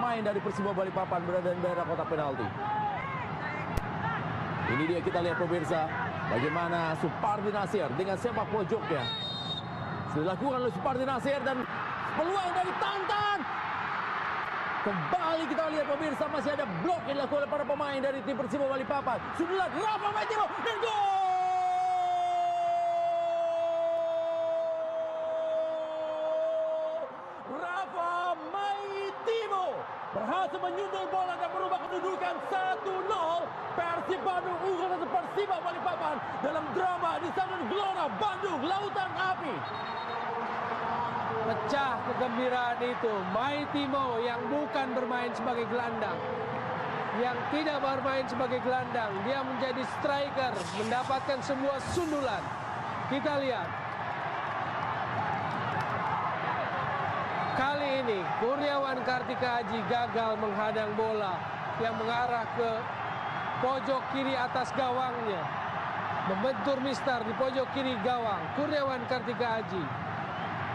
pemain dari Persiba Balikpapan berada di daerah kotak penalti. Ini dia, kita lihat pemirsa bagaimana Supardi Nasir dengan sepak pojoknya. Sudah dilakukan oleh Supardi Nasir dan peluang dari Tantan. Kembali kita lihat pemirsa, masih ada blok yang dilakukan oleh para pemain dari tim Persiba Balikpapan. Sudah Rafa Maitimo dan gol! Rafa Maitimo berhasil menyundul bola dan merubah kedudukan 1-0. Persib Bandung unggul atas Persiba Balikpapan dalam drama di Stadion Gelora Bandung Lautan Api. Pecah kegembiraan itu. Maitimo yang bukan bermain sebagai gelandang, yang tidak bermain sebagai gelandang, dia menjadi striker, mendapatkan semua sundulan. Kita lihat. Kali ini Kurniawan Kartika Aji gagal menghadang bola yang mengarah ke pojok kiri atas gawangnya. Membentur mistar di pojok kiri gawang Kurniawan Kartika Aji.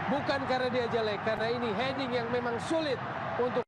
Bukan karena dia jelek, karena ini heading yang memang sulit untuk